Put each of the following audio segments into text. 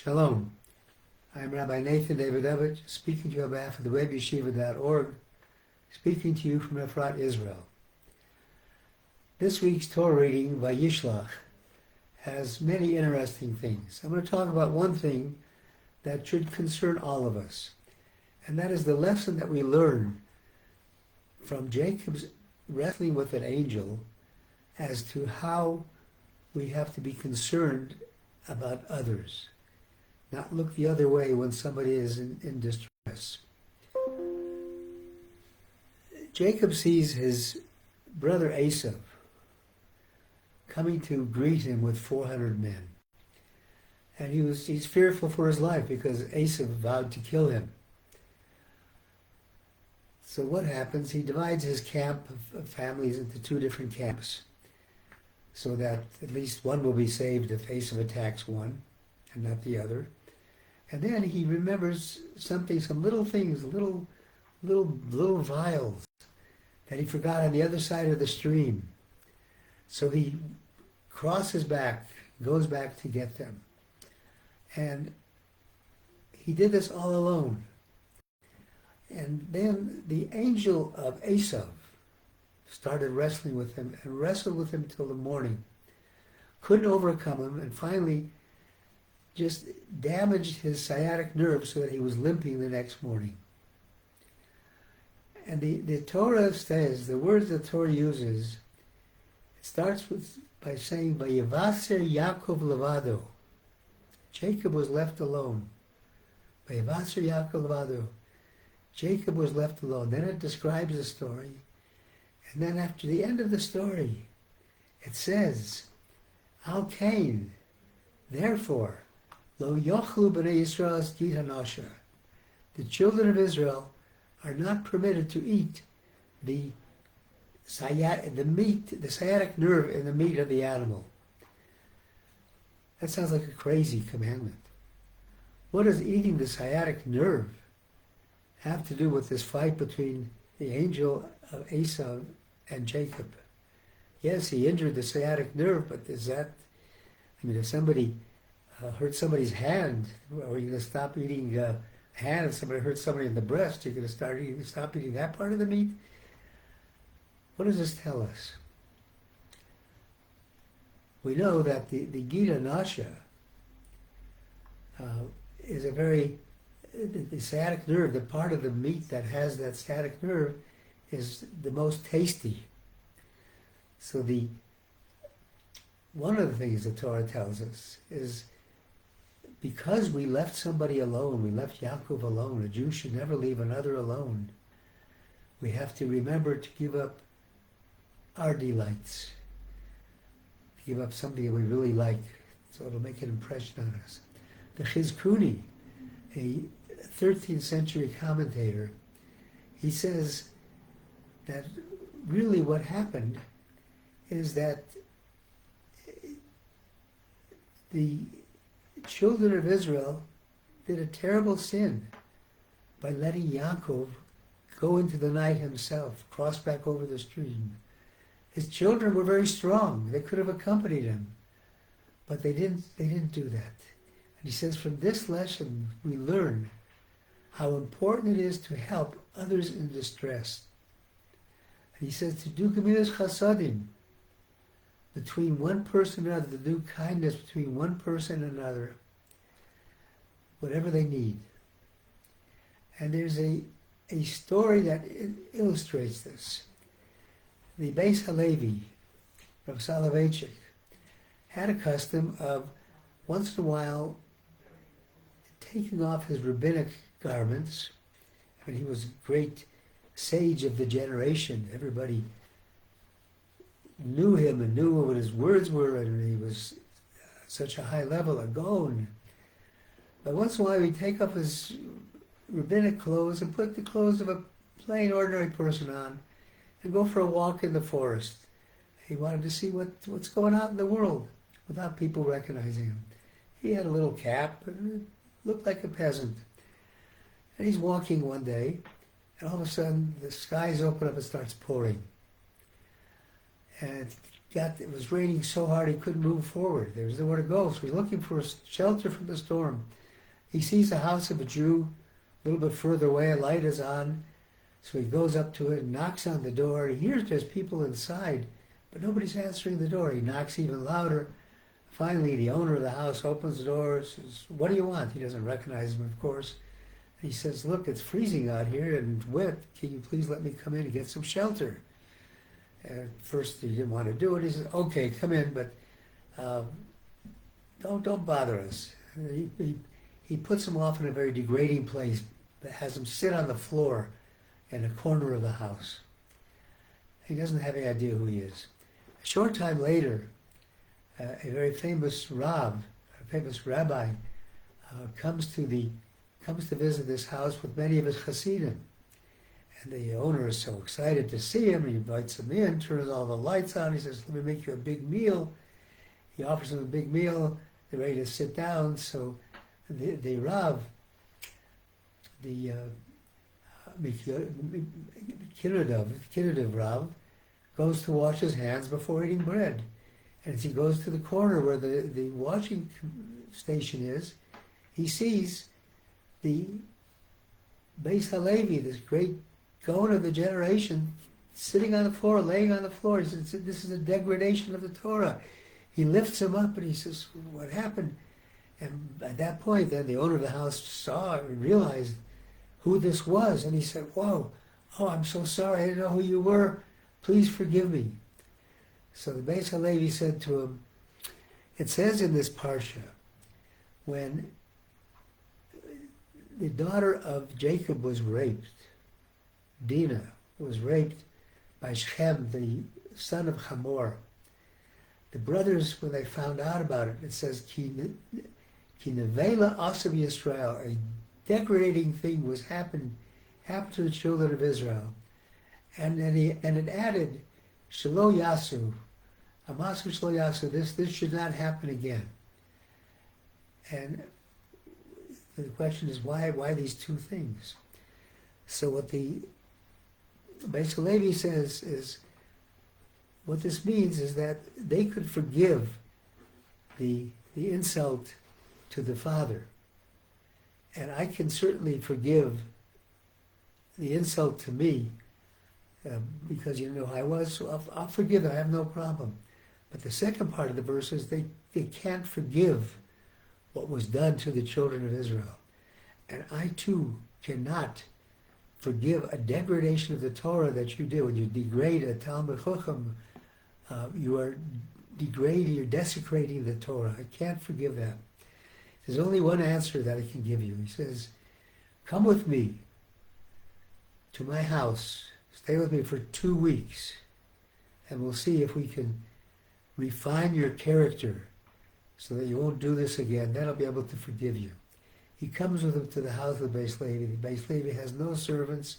Shalom. I'm Rabbi Nathan Davidovich, speaking to you on behalf of the WebYeshiva.org, speaking to you from Efrat, Israel. This week's Torah reading, Vayislach, has many interesting things. I'm going to talk about one thing that should concern all of us, and that is the lesson that we learn from Jacob's wrestling with an angel as to how we have to be concerned about others, not look the other way when somebody is in distress. Jacob sees his brother Esau coming to greet him with 400 men. And he's fearful for his life because Esau vowed to kill him. So what happens? He divides his camp of families into two different camps so that at least one will be saved if Esau attacks one and not the other. And then he remembers something, some little things, little vials that he forgot on the other side of the stream. So he crosses back, goes back to get them. And he did this all alone. And then the angel of Esau started wrestling with him and wrestled with him till the morning. Couldn't overcome him, and finally just damaged his sciatic nerve so that he was limping the next morning. And the Torah says, the words the Torah uses, it starts by saying, Vayevaser Yaakov levado. Jacob was left alone. Vayevaser Yaakov levado. Jacob was left alone. Then it describes the story. And then after the end of the story, it says, Al Kain, therefore, Lo yochlu b'nei Yisrael es gid hanasha. The children of Israel are not permitted to eat the sciatic nerve in the meat of the animal. That sounds like a crazy commandment. What does eating the sciatic nerve have to do with this fight between the angel of Esau and Jacob? Yes, he injured the sciatic nerve, but is that, if somebody hurt somebody's hand, are you going to stop eating hand? If somebody hurts somebody in the breast, you're going to stop eating that part of the meat? What does this tell us? We know that the Gita Nasha is the sciatic nerve, the part of the meat that has that sciatic nerve, is the most tasty. So one of the things the Torah tells us is, because we left somebody alone, we left Yaakov alone, a Jew should never leave another alone. We have to remember to give up our delights, to give up something that we really like, so it'll make an impression on us. The Chizkuni, a 13th century commentator, he says that really what happened is that the children of Israel did a terrible sin by letting Yaakov go into the night himself, cross back over the stream. His children were very strong. They could have accompanied him, but they didn't do that. And he says, from this lesson we learn how important it is to help others in distress. And he says to do gemilas chasadim between one person and another, to do kindness between one person and another, whatever they need. And there's a story that illustrates this. The Beis Halevi, Rabbi Soloveitchik, had a custom of once in a while taking off his rabbinic garments. I mean, he was a great sage of the generation. Everybody knew him and knew what his words were, and he was such a high level, a Gaon. But once in a while he'd take off his rabbinic clothes and put the clothes of a plain, ordinary person on and go for a walk in the forest. He wanted to see what's going on in the world without people recognizing him. He had a little cap and looked like a peasant. And he's walking one day, and all of a sudden the skies open up and starts pouring. And it was raining so hard he couldn't move forward. There was nowhere to go, so he's looking for a shelter from the storm. He sees the house of a Jew a little bit further away. A light is on, so he goes up to it and knocks on the door. He hears there's people inside, but nobody's answering the door. He knocks even louder. Finally, the owner of the house opens the door, says, "What do you want?" He doesn't recognize him, of course. He says, "Look, it's freezing out here and wet. Can you please let me come in and get some shelter?" At first, he didn't want to do it. He says, "Okay, come in, but don't bother us." He puts him off in a very degrading place, that has him sit on the floor in a corner of the house. He doesn't have any idea who he is. A short time later, a very famous rabbi, comes to visit this house with many of his Hasidim. And the owner is so excited to see him. He invites him in, turns all the lights on. He says, "Let me make you a big meal." He offers him a big meal. They're ready to sit down. So the Rav, the Davidovich Rav, goes to wash his hands before eating bread. And as he goes to the corner where the washing station is, he sees the Beis Halevi, this great Gaon of the generation, sitting on the floor, laying on the floor. He says, "This is a degradation of the Torah." He lifts him up and he says, "What happened?" And at that point, then the owner of the house saw and realized who this was. And he said, "Whoa, oh, I'm so sorry. I didn't know who you were. Please forgive me." So the Beis Halevi said to him, it says in this Parsha, when the daughter of Jacob was raped, Dinah was raped by Shechem, the son of Hamor. The brothers, when they found out about it, it says, Ki nevela asav Yisrael, a degrading thing was happened to the children of Israel. And it added, Shelo Yasu, Amasu Shelo Yasu, this should not happen again. And the question is, why these two things? So what the Beis Halevi says is, what this means is that they could forgive the insult to the father. And I can certainly forgive the insult to me, because you know who I was, so I'll forgive it, I have no problem. But the second part of the verse is they can't forgive what was done to the children of Israel. And I too cannot forgive a degradation of the Torah that you do. When you degrade a Talmud Chacham, you are degrading, you're desecrating the Torah. I can't forgive that. There's only one answer that I can give you. He says, "Come with me to my house, stay with me for 2 weeks, and we'll see if we can refine your character so that you won't do this again. Then I'll be able to forgive you." He comes with him to the house of the Beis Levi. The Beis Levi has no servants.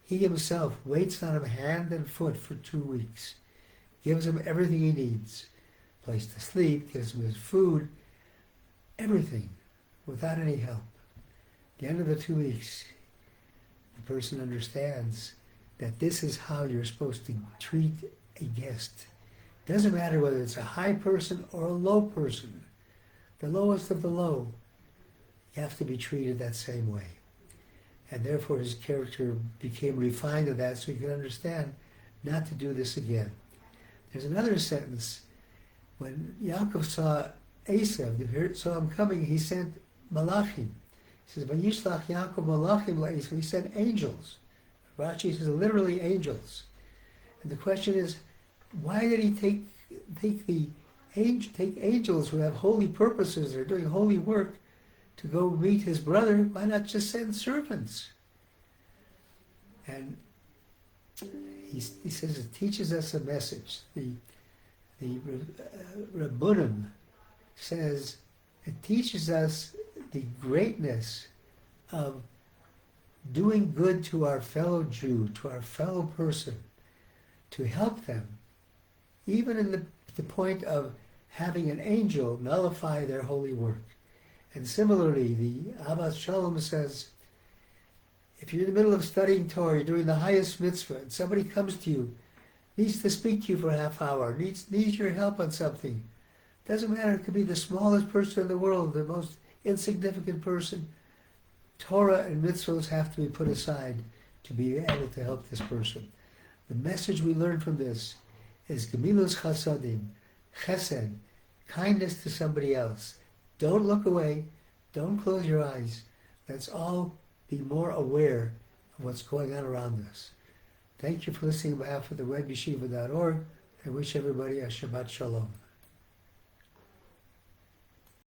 He himself waits on him hand and foot for 2 weeks, gives him everything he needs, place to sleep, gives him his food, everything, without any help. At the end of the 2 weeks, the person understands that this is how you're supposed to treat a guest. It doesn't matter whether it's a high person or a low person, the lowest of the low. You have to be treated that same way. And therefore his character became refined to that, so he could understand not to do this again. There's another sentence. When Yaakov saw Esau, saw him coming, he sent malachim. He says, Vayislach Yaakov malachim le'Esau. He sent angels. Rashi says literally angels. And the question is, why did he take angels who have holy purposes, they're doing holy work, to go meet his brother? Why not just send servants? And he says it teaches us a message. The Rabbunim says it teaches us the greatness of doing good to our fellow Jew, to our fellow person, to help them, even in the point of having an angel nullify their holy work. And similarly, the Abbas Shalom says, if you're in the middle of studying Torah, you're doing the highest mitzvah, and somebody comes to you needs to speak to you for a half hour, needs your help on something. Doesn't matter, it could be the smallest person in the world, the most insignificant person. Torah and mitzvahs have to be put aside to be able to help this person. The message we learn from this is Gemilus Chasadim, Chesed, kindness to somebody else. Don't look away. Don't close your eyes. Let's all be more aware of what's going on around us. Thank you for listening on behalf of the webyeshiva.org. I wish everybody a Shabbat Shalom.